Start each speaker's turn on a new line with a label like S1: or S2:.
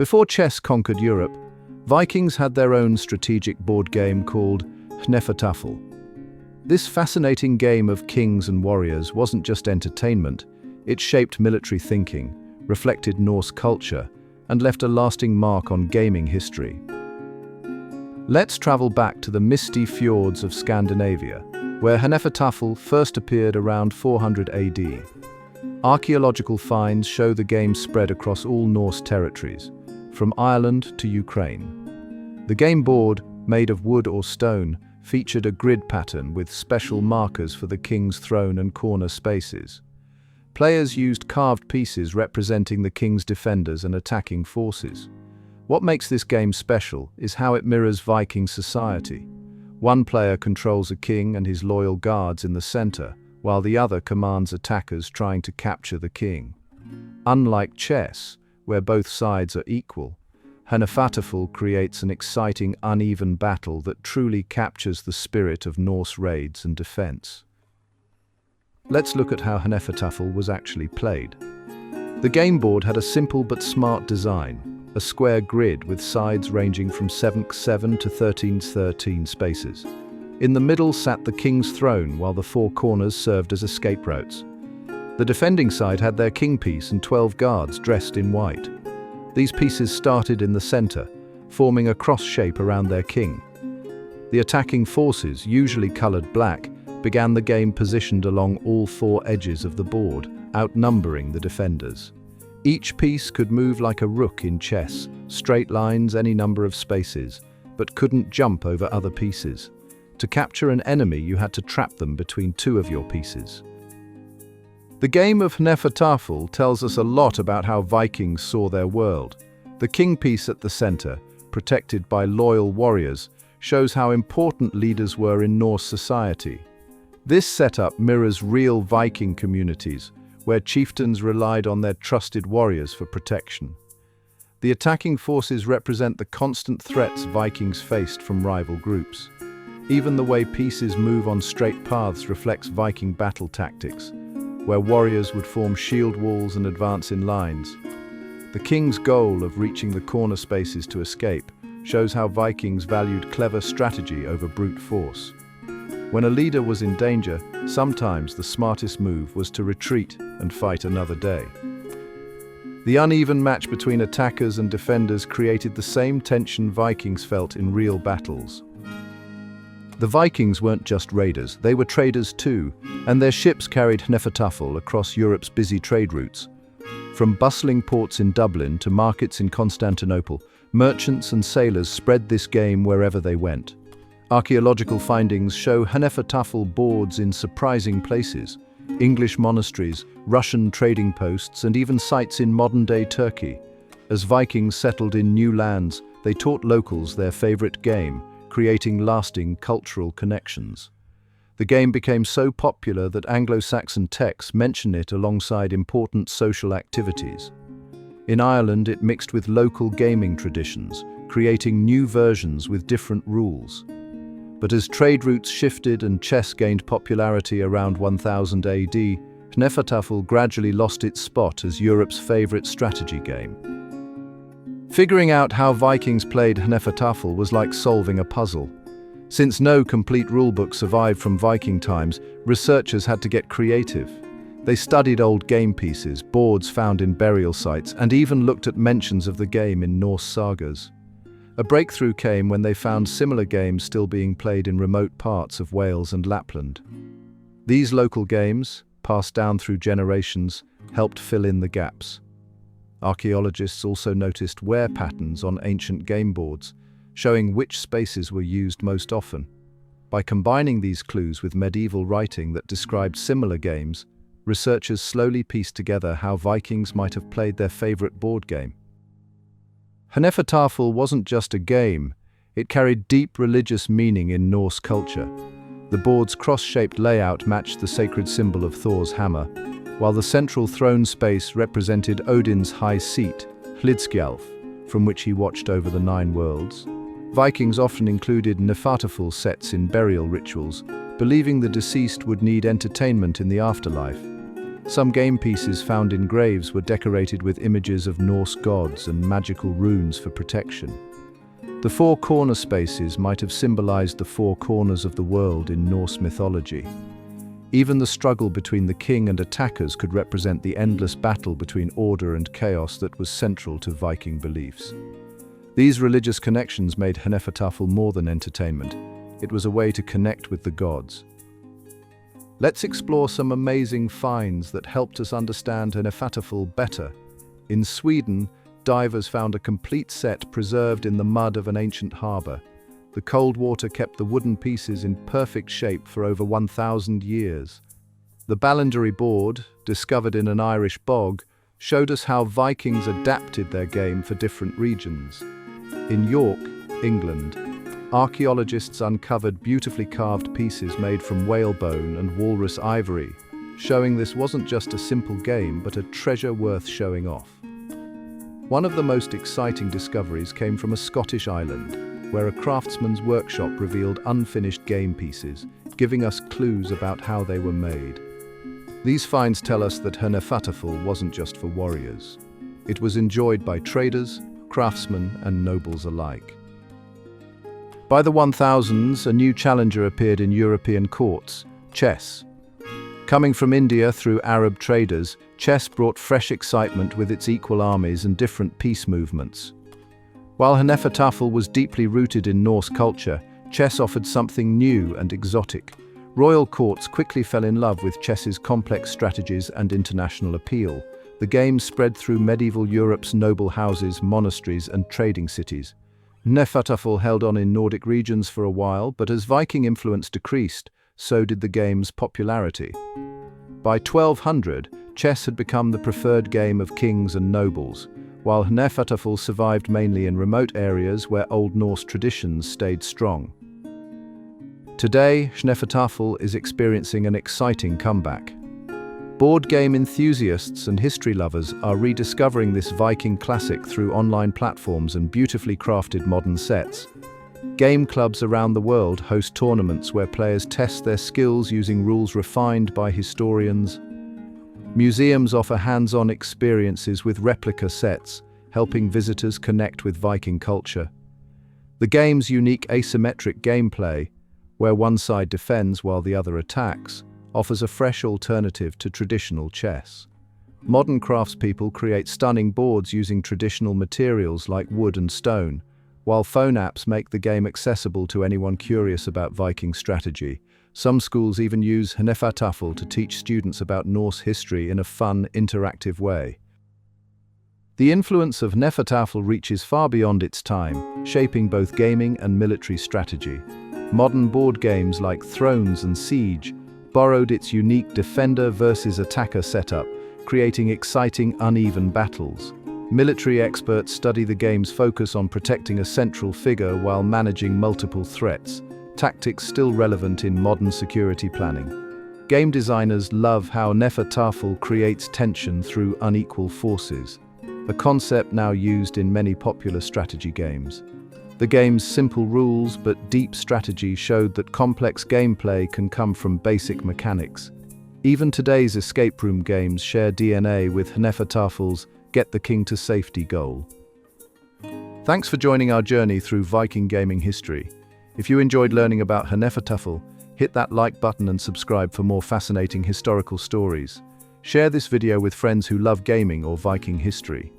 S1: Before chess conquered Europe, Vikings had their own strategic board game called Hnefatafl. This fascinating game of kings and warriors wasn't just entertainment, it shaped military thinking, reflected Norse culture, and left a lasting mark on gaming history. Let's travel back to the misty fjords of Scandinavia, where Hnefatafl first appeared around 400 AD. Archaeological finds show the game spread across all Norse territories, from Ireland to Ukraine. The game board, made of wood or stone, featured a grid pattern with special markers for the king's throne and corner spaces. Players used carved pieces representing the king's defenders and attacking forces. What makes this game special is how it mirrors Viking society. One player controls a king and his loyal guards in the center, while the other commands attackers trying to capture the king. Unlike chess, where both sides are equal, Hnefatafl creates an exciting, uneven battle that truly captures the spirit of Norse raids and defense. Let's look at how Hnefatafl was actually played. The game board had a simple but smart design, a square grid with sides ranging from 7x7 to 13x13 spaces. In the middle sat the king's throne, while the four corners served as escape routes. The defending side had their king piece and 12 guards dressed in white. These pieces started in the center, forming a cross shape around their king. The attacking forces, usually colored black, began the game positioned along all four edges of the board, outnumbering the defenders. Each piece could move like a rook in chess, straight lines any number of spaces, but couldn't jump over other pieces. To capture an enemy, you had to trap them between two of your pieces. The game of Hnefatafl tells us a lot about how Vikings saw their world. The king piece at the center, protected by loyal warriors, shows how important leaders were in Norse society. This setup mirrors real Viking communities, where chieftains relied on their trusted warriors for protection. The attacking forces represent the constant threats Vikings faced from rival groups. Even the way pieces move on straight paths reflects Viking battle tactics, where warriors would form shield walls and advance in lines. The king's goal of reaching the corner spaces to escape shows how Vikings valued clever strategy over brute force. When a leader was in danger, sometimes the smartest move was to retreat and fight another day. The uneven match between attackers and defenders created the same tension Vikings felt in real battles. The Vikings weren't just raiders, they were traders too, and their ships carried Hnefatafl across Europe's busy trade routes. From bustling ports in Dublin to markets in Constantinople, merchants and sailors spread this game wherever they went. Archaeological findings show Hnefatafl boards in surprising places: English monasteries, Russian trading posts, and even sites in modern-day Turkey. As Vikings settled in new lands, they taught locals their favorite game, creating lasting cultural connections. The game became so popular that Anglo-Saxon texts mention it alongside important social activities. In Ireland, it mixed with local gaming traditions, creating new versions with different rules. But as trade routes shifted and chess gained popularity around 1000 AD, Hnefatafl gradually lost its spot as Europe's favorite strategy game. Figuring out how Vikings played Hnefatafl was like solving a puzzle. Since no complete rulebook survived from Viking times, researchers had to get creative. They studied old game pieces, boards found in burial sites, and even looked at mentions of the game in Norse sagas. A breakthrough came when they found similar games still being played in remote parts of Wales and Lapland. These local games, passed down through generations, helped fill in the gaps. Archaeologists also noticed wear patterns on ancient game boards, showing which spaces were used most often. By combining these clues with medieval writing that described similar games, researchers slowly pieced together how Vikings might have played their favorite board game. Hnefatafl wasn't just a game, it carried deep religious meaning in Norse culture. The board's cross-shaped layout matched the sacred symbol of Thor's hammer, while the central throne space represented Odin's high seat, Hlidskjalf, from which he watched over the 9 worlds. Vikings often included Hnefatafl sets in burial rituals, believing the deceased would need entertainment in the afterlife. Some game pieces found in graves were decorated with images of Norse gods and magical runes for protection. The four corner spaces might have symbolized the four corners of the world in Norse mythology. Even the struggle between the king and attackers could represent the endless battle between order and chaos that was central to Viking beliefs. These religious connections made Hnefatafl more than entertainment. It was a way to connect with the gods. Let's explore some amazing finds that helped us understand Hnefatafl better. In Sweden, divers found a complete set preserved in the mud of an ancient harbour. The cold water kept the wooden pieces in perfect shape for over 1,000 years. The Ballandery board, discovered in an Irish bog, showed us how Vikings adapted their game for different regions. In York, England, archaeologists uncovered beautifully carved pieces made from whalebone and walrus ivory, showing this wasn't just a simple game but a treasure worth showing off. One of the most exciting discoveries came from a Scottish island, where a craftsman's workshop revealed unfinished game pieces, giving us clues about how they were made. These finds tell us that Hnefatafl wasn't just for warriors. It was enjoyed by traders, craftsmen, and nobles alike. By the 1000s, a new challenger appeared in European courts: chess. Coming from India through Arab traders, chess brought fresh excitement with its equal armies and different peace movements. While Hnefatafl was deeply rooted in Norse culture, chess offered something new and exotic. Royal courts quickly fell in love with chess's complex strategies and international appeal. The game spread through medieval Europe's noble houses, monasteries, and trading cities. Hnefatafl held on in Nordic regions for a while, but as Viking influence decreased, so did the game's popularity. By 1200, chess had become the preferred game of kings and nobles, while Hnefatafl survived mainly in remote areas where Old Norse traditions stayed strong. Today, Hnefatafl is experiencing an exciting comeback. Board game enthusiasts and history lovers are rediscovering this Viking classic through online platforms and beautifully crafted modern sets. Game clubs around the world host tournaments where players test their skills using rules refined by historians. Museums offer hands-on experiences with replica sets, helping visitors connect with Viking culture. The game's unique asymmetric gameplay, where one side defends while the other attacks, offers a fresh alternative to traditional chess. Modern craftspeople create stunning boards using traditional materials like wood and stone, while phone apps make the game accessible to anyone curious about Viking strategy. Some schools even use Hnefatafl to teach students about Norse history in a fun, interactive way. The influence of Hnefatafl reaches far beyond its time, shaping both gaming and military strategy. Modern board games like Thrones and Siege borrowed its unique defender versus attacker setup, creating exciting, uneven battles. Military experts study the game's focus on protecting a central figure while managing multiple threats, tactics still relevant in modern security planning. Game designers love how Hnefatafl creates tension through unequal forces, a concept now used in many popular strategy games. The game's simple rules but deep strategy showed that complex gameplay can come from basic mechanics. Even today's escape room games share DNA with Hnefatafl's Get the King to Safety goal. Thanks for joining our journey through Viking gaming history. If you enjoyed learning about Hnefatafl, hit that like button and subscribe for more fascinating historical stories. Share this video with friends who love gaming or Viking history.